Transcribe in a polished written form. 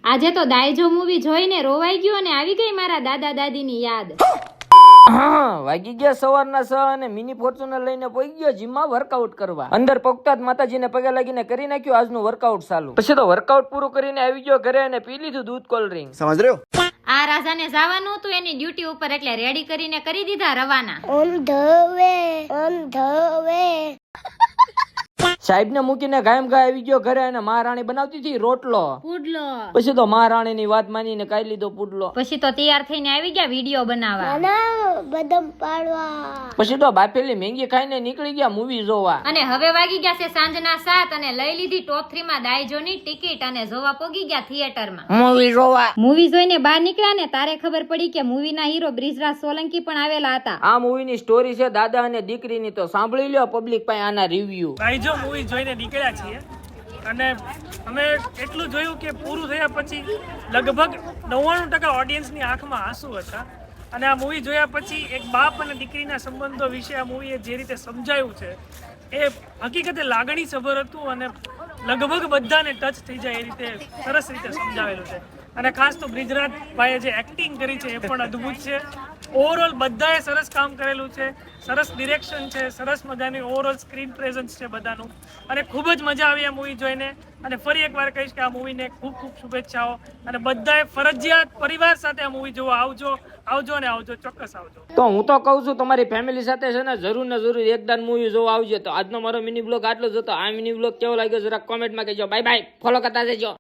આજે તો દાયજો મૂવી જોઈને રોવાઈ ગયો અને આવી ગઈ મારા દાદા દાદીની યાદ. વાગી ગયા સવારના 6 અને મિની ફોર્ચ્યુનર લઈને પોઈ ગયો જીમમાં વર્કઆઉટ કરવા. અંદર પગતા જ માતાજીને પગે લાગીને કરી નાખ્યું આજનું વર્કઆઉટ ચાલુ. પછી તો વર્કઆઉટ પૂરું કરીને આવી ગયો ઘરે અને પી લીધું દૂધ કોલ્ડ ડ્રિંક. સમજ રહ્યો? આ રાજાને જવાનું હતું એની ડ્યુટી ઉપર એટલે રેડી કરીને કરી દીધા રવાના. સાહેબ ને મૂકીને ગાયમ ગાય આવી ગયો ઘરે અને મહારાણી બનાવતી હતી રોટલો પુડલો. પછી તો મહારાણી ની વાત માનીને ખાઈ લીધો પુડલો. પછી તો તૈયાર થઈને આવી ગયા વિડીયો બનાવવા. પછી તો બાફેલી મેંગી ખાઈને નીકળી ગયા મૂવી જોવા. અને હવે વાગી ગયા છે સાંજના 7 અને લઈ લીધી ટોપ 3 માં દાયજોની ટિકિટ અને જોવા પોગી ગયા થિયેટરમાં. મૂવી જોવા. મૂવી જોઈને બહાર નીકળ્યા ને તારે ખબર પડી કે મૂવીના હીરો બ્રિજરાજ સોલંકી પણ આવેલા હતા. આ મૂવી ની સ્ટોરી છે દાદા અને દીકરીની, તો સાંભળી લ્યો પબ્લિક પાસે આના રિવ્યુ. દાયજો મૂવી જોઈને નીકળ્યા છીએ અને અમે એટલું જોયું કે પૂરું થયા પછી લગભગ 99% ઓડિયન્સની આંખમાં આંસુ હતા. અને આ મૂવી જોયા પછી એક બાપ અને દીકરીના સંબંધો વિશે આ મૂવીએ જે રીતે સમજાયું છે એ હકીકતે લાગણીસભર હતું અને લગભગ બધાને ટચ થઈ જાય એ રીતે સરસ રીતે સમજાવેલું છે. અને ખાસ તો બ્રિજરાજભાઈએ જે એક્ટિંગ કરી છે એ પણ અદ્ભુત છે. ઓવરઓલ બધાએ સરસ કામ કરેલું છે, સરસ ડિરેક્શન છે, સરસ મજાની ઓવરઓલ સ્ક્રીન પ્રેઝન્સ છે બધાનું અને ખૂબ જ મજા આવી આ મૂવી જોઈને. અને ફરી એકવાર કહીશ કે આ મૂવીને ખૂબ ખૂબ શુભેચ્છાઓ અને બધાએ ફરજિયાત પરિવાર સાથે આ મૂવી જોવા આવજો અને આવજો, ચોક્કસ આવજો. તો હું તો કહું છું તમારી ફેમિલી સાથે છે ને જરૂર ને જરૂર એકદાન મૂવી જોવા આવજો. તો આજનો મારો મિની બ્લોગ આટલો જ હતો. આ મિની બ્લોગ કેવો લાગ્યો જરા કોમેન્ટમાં કહેજો. બાય બાય, ફોલો કરતા જજો.